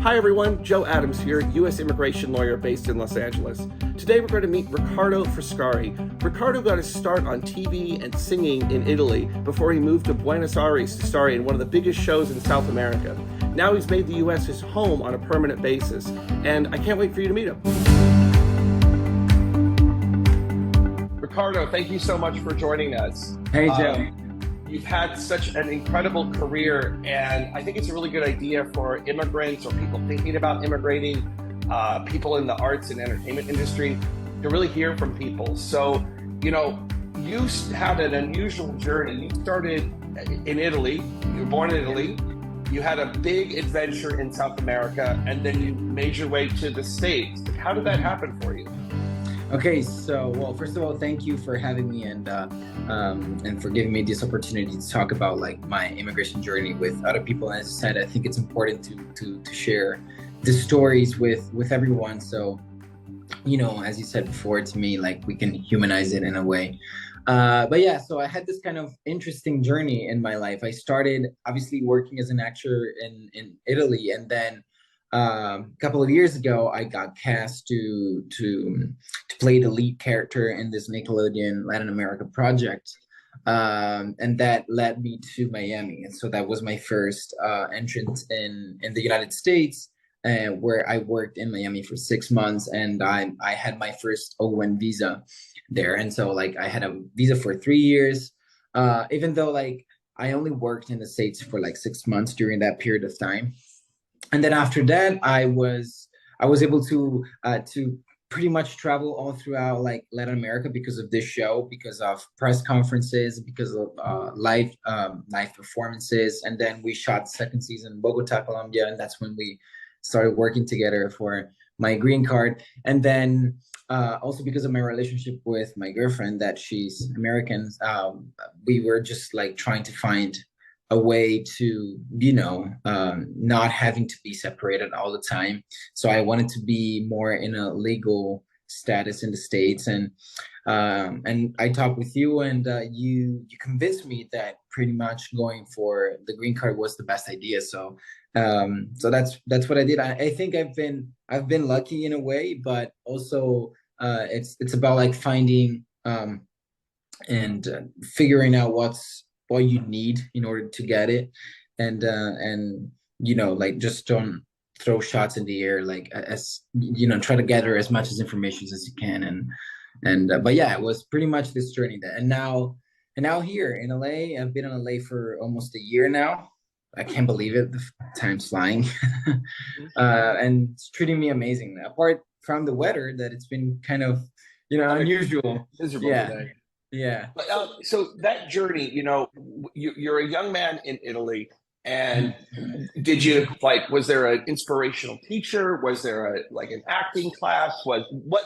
Hi everyone, Joe Adams here, U.S. immigration lawyer based in Los Angeles. Today we're going to meet Riccardo Frascari. Riccardo got his start on TV and singing in Italy before he moved to Buenos Aires to star in one of the biggest shows in South America. Now he's made the U.S. his home on a permanent basis, and I can't wait for you to meet him. Riccardo, thank you so much for joining us. Hey, Joe. You've had such an incredible career, and I think it's a really good idea for immigrants or people thinking about immigrating, people in the arts and entertainment industry, to really hear from people. So, you had an unusual journey. You started in Italy, you were born in Italy, you had a big adventure in South America, and then you made your way to the States. How did that happen for you? Okay, so, well, first of all, thank you for having me and for giving me this opportunity to talk about like my immigration journey with other people. As I said, I think it's important to share the stories with everyone. So, as you said before to me, like we can humanize it in a way. But yeah, so I had this kind of interesting journey in my life. I started obviously working as an actor in Italy, and then a couple of years ago, I got cast to play the lead character in this Nickelodeon Latin America project, and that led me to Miami. And so that was my first entrance in the United States, where I worked in Miami for 6 months, and I had my first O1 visa there. And so like I had a visa for 3 years, even though like I only worked in the States for like 6 months during that period of time. And then after that, I was able to pretty much travel all throughout like Latin America because of this show, because of press conferences, because of live performances. And then we shot second season in Bogota, Colombia, and that's when we started working together for my green card. And then also because of my relationship with my girlfriend, that she's American, we were just like trying to find a way to, not having to be separated all the time. So I wanted to be more in a legal status in the States. And I talked with you, and you convinced me that pretty much going for the green card was the best idea. So that's what I did. I think I've been lucky in a way, but also it's about like finding and figuring out what you need in order to get it, and like just don't throw shots in the air, like as try to gather as much as information as you can, and but yeah, it was pretty much this journey there. And now here in LA, I've been in LA for almost a year now. I can't believe it, the time's flying. And it's treating me amazing, apart from the weather that it's been kind of unusual. Miserable Yeah. today. Yeah. But, so that journey, you're a young man in Italy, and was there an inspirational teacher? Was there an acting class? What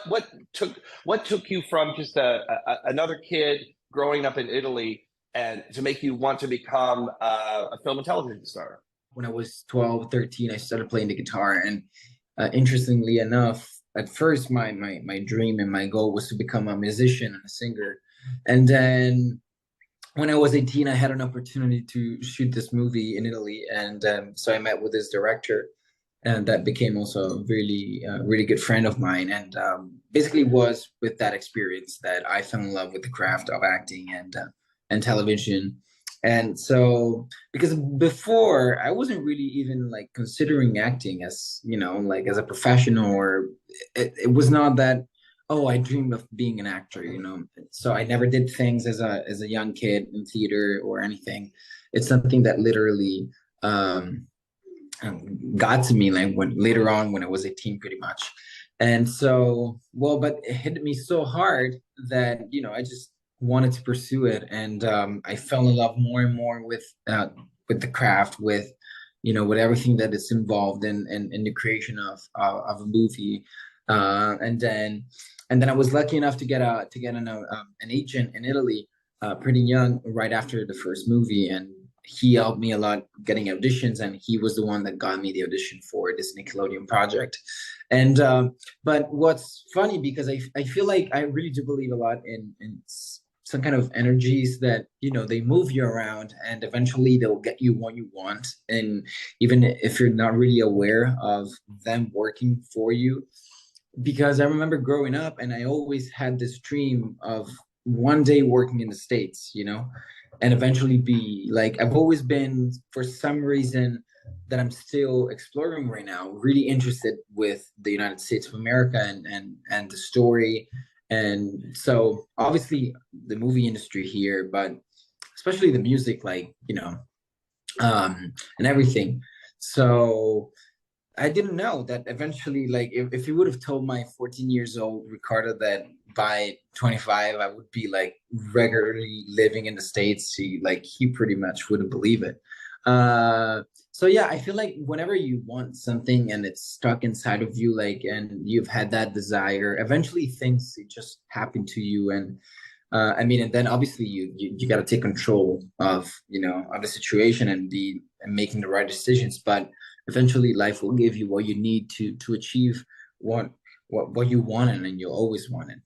took you from just another kid growing up in Italy and to make you want to become a film and television star? When I was 12, 13, I started playing the guitar, and interestingly enough, at first my dream and my goal was to become a musician and a singer. And then when I was 18, I had an opportunity to shoot this movie in Italy. And so I met with this director, and that became also a really good friend of mine. And basically was with that experience that I fell in love with the craft of acting and television. And so, because before I wasn't really even like considering acting as, like as a professional, or it was not that, oh, I dreamed of being an actor, So I never did things as a young kid in theater or anything. It's something that literally got to me like later on when I was 18, pretty much. And so, but it hit me so hard that, I just wanted to pursue it. And I fell in love more and more with the craft, with, with everything that is involved in the creation of a movie. And then I was lucky enough to get an agent in Italy pretty young, right after the first movie, and he helped me a lot getting auditions, and he was the one that got me the audition for this Nickelodeon project. And but what's funny, because I feel like I really do believe a lot in some kind of energies that, they move you around, and eventually they'll get you what you want. And even if you're not really aware of them working for you, because I remember growing up and I always had this dream of one day working in the States, and eventually be like, I've always been, for some reason that I'm still exploring right now, really interested with the United States of America, and the story. And so obviously the movie industry here, but especially the music, like, and everything. So I didn't know that eventually, like, if you would have told my 14 years old Ricardo that by 25 I would be like regularly living in the States, he pretty much wouldn't believe it. So yeah, I feel like whenever you want something and it's stuck inside of you, like, and you've had that desire, eventually things just happen to you. And I mean, and then obviously you got to take control of, of the situation and making the right decisions. But eventually life will give you what you need to achieve what you wanted and you always wanted.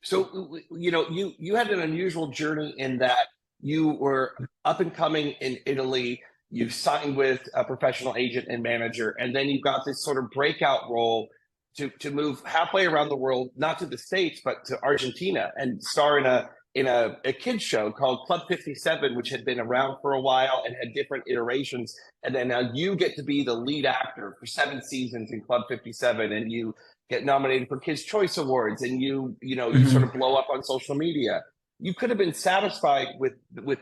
So, you had an unusual journey in that you were up and coming in Italy. You signed with a professional agent and manager, and then you got this sort of breakout role to move halfway around the world, not to the States, but to Argentina, and star in a kids show called Club 57, which had been around for a while and had different iterations. And then now you get to be the lead actor for 7 seasons in Club 57, and you get nominated for Kids' Choice Awards, and you sort of blow up on social media. You could have been satisfied with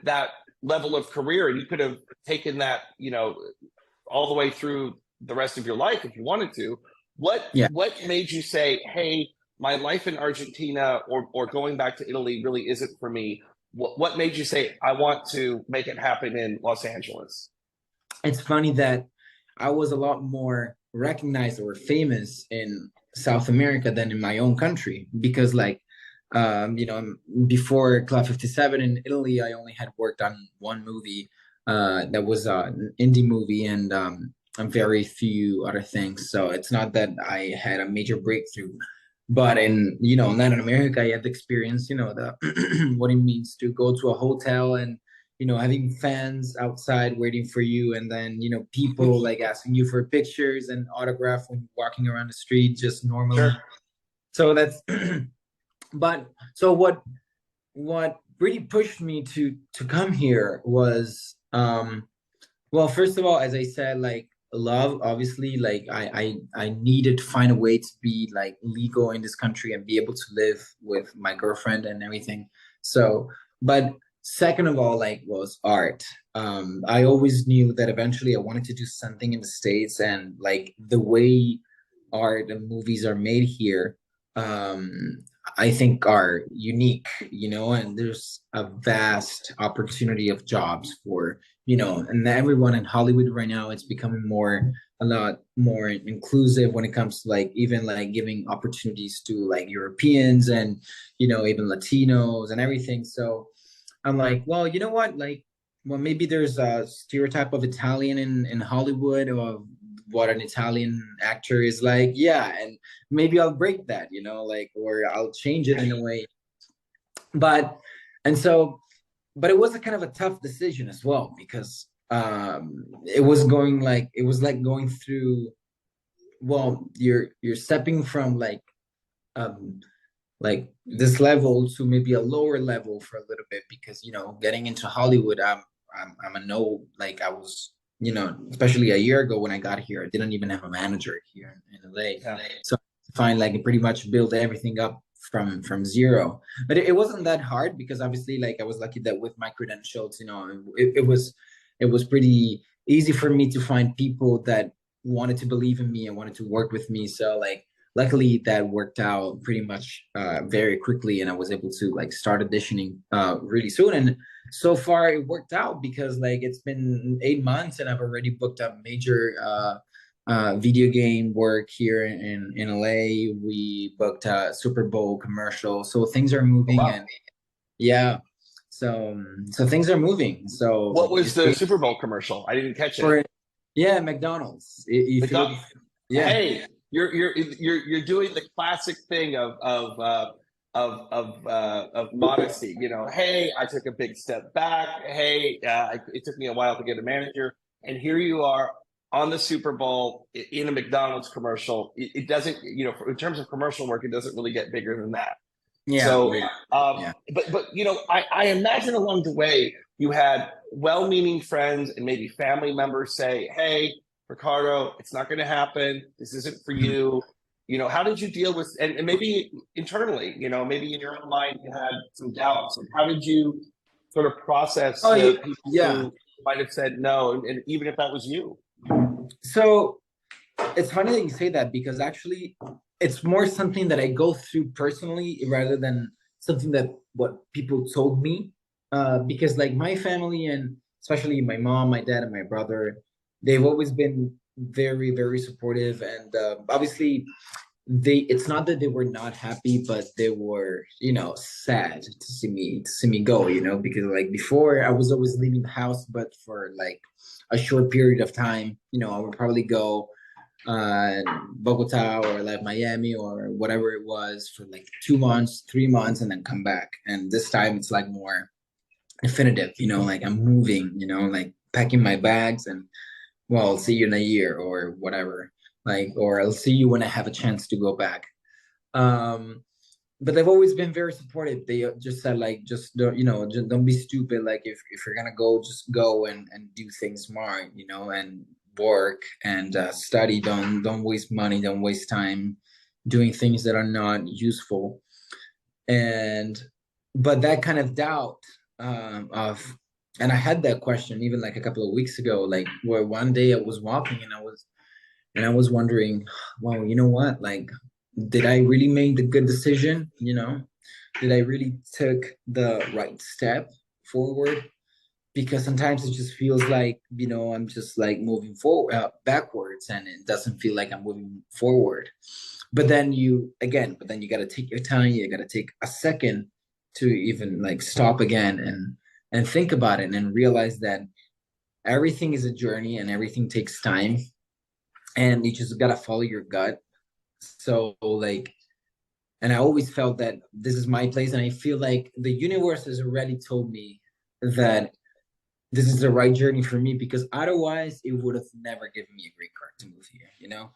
that level of career, and you could have taken that, all the way through the rest of your life if you wanted to. What made you say, hey, my life in Argentina or going back to Italy really isn't for me? What made you say, I want to make it happen in Los Angeles? It's funny that I was a lot more recognized or famous in South America than in my own country, because like, before Club 57 in Italy, I only had worked on one movie that was an indie movie, and very few other things. So it's not that I had a major breakthrough. But in, Latin America, I had the experience, the what it means to go to a hotel and, having fans outside waiting for you, and then, people like asking you for pictures and autograph when walking around the street just normally. Sure. So that's but so what really pushed me to come here was, well, first of all, as I said, like, love, obviously, like I needed to find a way to be like legal in this country and be able to live with my girlfriend and everything. So, but second of all, like, was art. I always knew that eventually I wanted to do something in the States, and like the way art and movies are made here, I think are unique, and there's a vast opportunity of jobs for, and everyone in Hollywood right now, it's becoming a lot more inclusive when it comes to like, even like giving opportunities to like Europeans and, even Latinos and everything. So I'm like, well, you know what? Like, well, maybe there's a stereotype of Italian in Hollywood, or what an Italian actor is like. Yeah. And maybe I'll break that, like, or I'll change it in a way. But it was a kind of a tough decision as well, because it was like going through, well, you're stepping from like this level to maybe a lower level for a little bit, because getting into Hollywood, I'm a no, like I was, especially a year ago when I got here, I didn't even have a manager here in LA. Yeah. So find like pretty much build everything up from zero. But it wasn't that hard, because obviously, like, I was lucky that with my credentials, it was pretty easy for me to find people that wanted to believe in me and wanted to work with me. So like, luckily that worked out pretty much very quickly, and I was able to like start auditioning really soon. And so far it worked out, because like it's been 8 months and I've already booked up major video game work here in LA. We booked a Super Bowl commercial, so things are moving. Wow. And yeah, so things are moving. So what was the Super Bowl commercial? I didn't catch it. it. Yeah, McDonald's. Yeah. Hey, you're doing the classic thing of of modesty. You know, hey, I took a big step back. Hey, it took me a while to get a manager, and here you are on the Super Bowl in a McDonald's commercial. It doesn't, you know, in terms of commercial work, it doesn't really get bigger than that. Yeah, So, yeah, yeah. but you know, I imagine along the way you had well-meaning friends and maybe family members say, "Hey, Ricardo, it's not going to happen. This isn't for you." You know, how did you deal with, and maybe internally, you know, maybe in your own mind you had some doubts. Like, how did you sort of process Oh, the people yeah. who might have said no, and even if that was you? So it's funny that you say that because actually it's more something that I go through personally rather than something that what people told me. Because like my family and especially my mom, my dad, and my brother, they've always been very, very supportive. And obviously, it's not that they were not happy, but they were, you know, sad to see me go. You know, because like before, I was always leaving the house, but for like a short period of time. You know, I would probably go uh Bogota or like Miami or whatever it was for like 2 months, 3 months, and then come back. And this time it's like more definitive, you know, like I'm moving, you know, like packing my bags and well, I'll see you in a year or whatever. Like, or I'll see you when I have a chance to go back. Um, but they've always been very supportive. They just said like, just don't, you know, just don't be stupid. Like if you're gonna go, just go and do things smart, you know, and work and study. Don't waste money. Don't waste time doing things that are not useful. And but that kind of doubt of, and I had that question even like a couple of weeks ago, like where one day I was walking and I was wondering, well, you know what, like did I really make the good decision? You know, did I really took the right step forward? Because sometimes it just feels like, you know, I'm just like moving forward backwards and it doesn't feel like I'm moving forward. But then you got to take your time. You got to take a second to even like stop again and think about it and realize that everything is a journey and everything takes time and you just got to follow your gut. So like, and I always felt that this is my place, and I feel like the universe has already told me that this is the right journey for me, because otherwise it would have never given me a green card to move here, you know.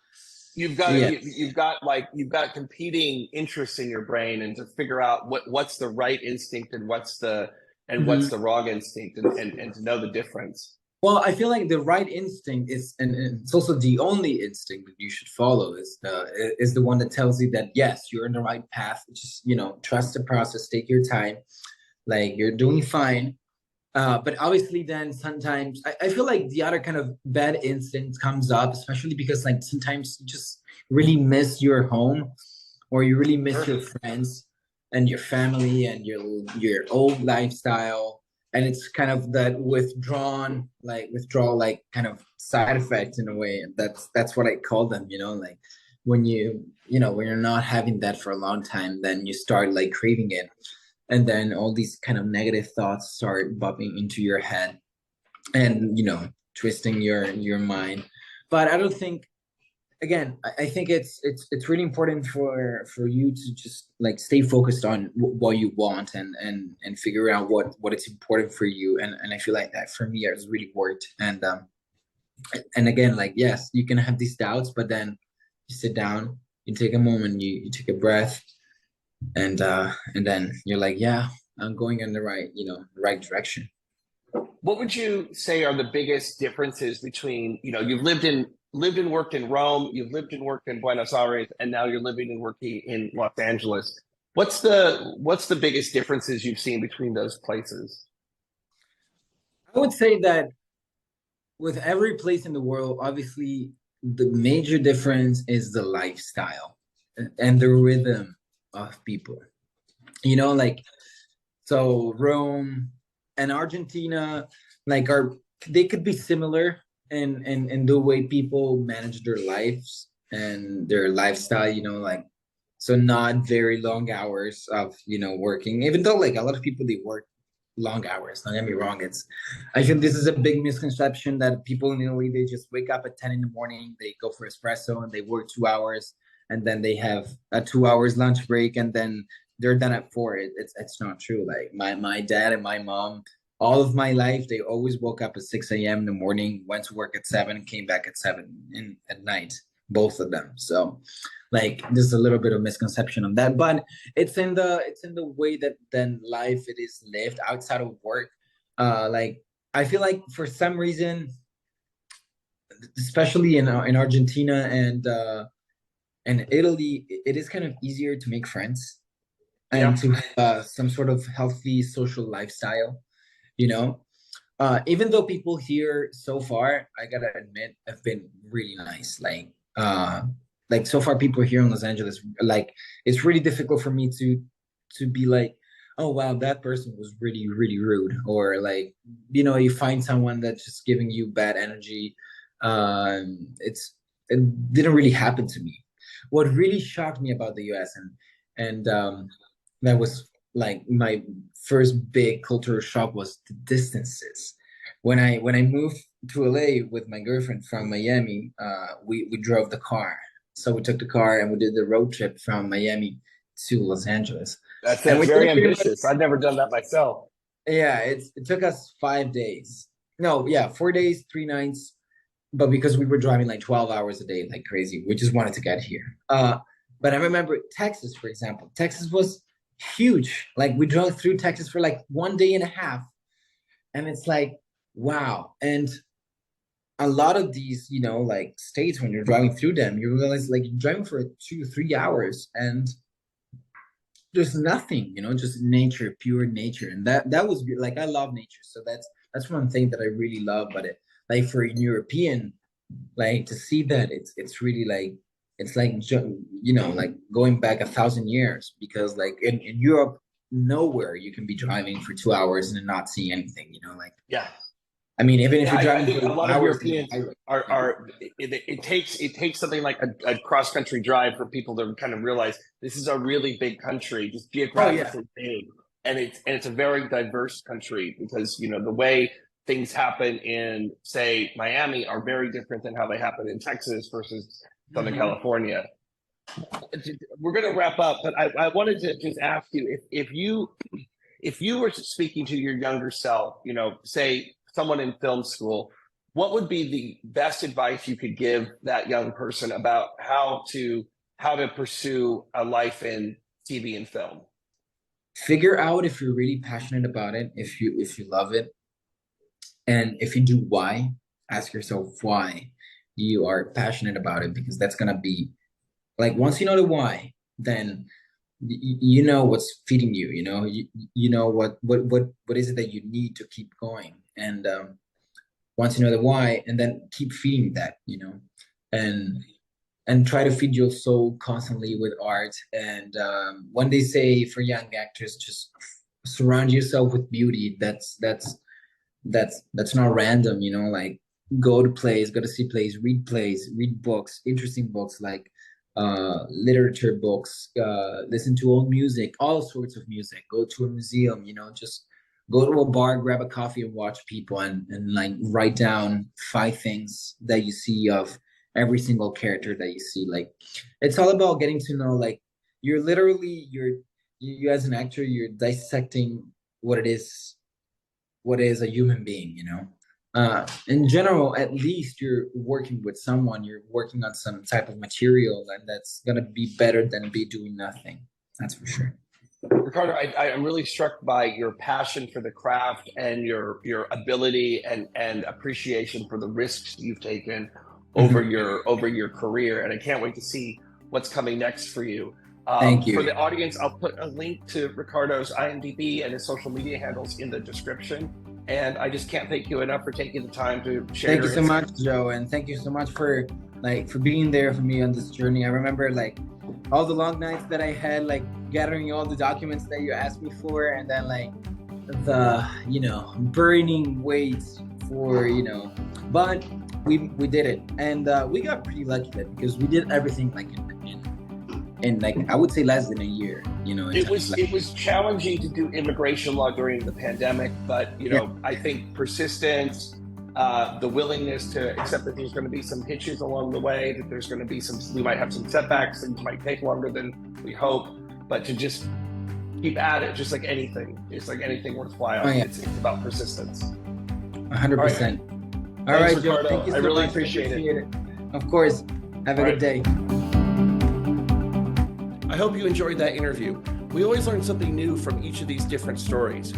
Yeah. You've got competing interests in your brain, and to figure out what's the right instinct and what's Mhm. the wrong instinct, and to know the difference. Well, I feel like the right instinct is, and it's also the only instinct that you should follow is the one that tells you that yes, you're in the right path. Just, you know, trust the process, take your time, like you're doing fine. But obviously, then sometimes I feel like the other kind of bad instinct comes up, especially because like sometimes you just really miss your home, or you really miss Sure. your friends and your family and your old lifestyle, and it's kind of that withdrawal like kind of side effect in a way. And that's what I call them. You know, like when you know when you're not having that for a long time, then you start like craving it, and then all these kind of negative thoughts start bubbling into your head and, you know, twisting your mind. But I don't think, again, I think it's really important for you to just like stay focused on what you want and figure out what it's important for you. And I feel like that for me has really worked. And again, like yes, you can have these doubts, but then you sit down, you take a moment, you take a breath, and then you're like, yeah, I'm going in the right, you know, right direction. What would you say are the biggest differences between, you know, you've lived and worked in Rome, you've lived and worked in Buenos Aires, and now you're living and working in Los Angeles. What's the biggest differences you've seen between those places? I would say that with every place in the world, obviously the major difference is the lifestyle and the rhythm of people. You know, like so Rome and Argentina, like are they could be similar in the way people manage their lives and their lifestyle, you know, like so not very long hours of, you know, working, even though like a lot of people they work long hours. Don't get me wrong. It's I think this is a big misconception that people in Italy they just wake up at 10 in the morning, they go for espresso and they work 2 hours and then they have a 2 hours lunch break and then they're done at 4. It's not true. Like my dad and my mom, all of my life, they always woke up at 6 a.m. in the morning, went to work at 7, and came back at 7 at night, both of them. So like there's a little bit of misconception on that, but it's in the way that then life it is lived outside of work. Like I feel like for some reason, especially in Argentina and Italy, it is kind of easier to make friends and to have some sort of healthy social lifestyle, you know. Even though people here so far, I gotta admit, have been really nice. Like so far, people here in Los Angeles, like it's really difficult for me to be like, oh wow, that person was really really rude, or like you know you find someone that's just giving you bad energy. It didn't really happen to me. What really shocked me about the US and that was like my first big cultural shock was the distances. When I moved to LA with my girlfriend from Miami, we drove the car. So we took the car and we did the road trip from Miami to Los Angeles. That's And we very did pretty ambitious. much- I've never done that myself. yeah, it took us 5 days. No, yeah, 4 days, 3 nights. But because we were driving like 12 hours a day, like crazy, we just wanted to get here. But I remember Texas, for example. Texas was huge. Like we drove through Texas for like 1.5 days. And it's like, wow. And a lot of these, you know, like states, when you're driving through them, you realize like you're driving for 2 3 hours and there's nothing, you know, just nature, pure nature. And that was like, I love nature. So that's one thing that I really love. But it, like for a European, like to see that it's really like, it's like, you know, like going back 1,000 years, because like in Europe, nowhere you can be driving for 2 hours and not see anything, you know, like, Yeah. I mean, even if Yeah, you're I driving think for a lot of hours, Europeans it takes something like a cross country drive for people to kind of realize this is a really big country, just oh yeah, geographically big, and it's a very diverse country because you know the way things happen in say Miami are very different than how they happen in Texas versus Southern California. We're going to wrap up, but I wanted to just ask you if you were speaking to your younger self, you know, say someone in film school, what would be the best advice you could give that young person about how to pursue a life in TV and film? figure out if you're really passionate about it, if you love it, and if you do, why. Ask yourself why you are passionate about it, because that's gonna be like, once you know the why, then you know what's feeding you. You know, you know what is it that you need to keep going. And once you know the why, and then keep feeding that, you know, and try to feed your soul constantly with art. And when they say for young actors, just surround yourself with beauty, that's not random, you know, like go to plays, go to see plays, read books, interesting books, like literature books, listen to old music, all sorts of music, go to a museum, you know, just go to a bar, grab a coffee and watch people, and like write down 5 things that you see of every single character that you see. Like it's all about getting to know, like you're literally you as an actor, you're dissecting what is a human being, you know. In general, at least you're working with someone, you're working on some type of material, and that's gonna be better than be doing nothing. That's for sure. Ricardo, I'm really struck by your passion for the craft and your ability and appreciation for the risks you've taken over your career, and I can't wait to see what's coming next for you. Thank you. For the audience, I'll put a link to Ricardo's IMDb and his social media handles in the description. And I just can't thank you enough for taking the time to share. Thank you so much, Joe, and thank you so much for being there for me on this journey. I remember like all the long nights that I had, like gathering all the documents that you asked me for, and then like the burning weight for but we did it, and we got pretty lucky that because we did everything like in like I would say less than a year. It was challenging to do immigration law during the pandemic, but I think persistence, the willingness to accept that there's going to be some hitches along the way, that there's going to be we might have some setbacks, things might take longer than we hope, but to just keep at it, just like anything. It's like anything worthwhile. Oh, yeah. It's about persistence. 100%. All Thanks, right, Joe. Ricardo. Thank you so I really much. appreciate it. Of course. Have a All good day. I hope you enjoyed that interview. We always learn something new from each of these different stories.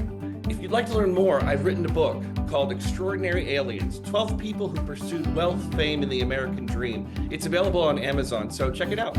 If you'd like to learn more, I've written a book called Extraordinary Aliens, 12 People Who Pursued Wealth, Fame, and the American Dream. It's available on Amazon, so check it out.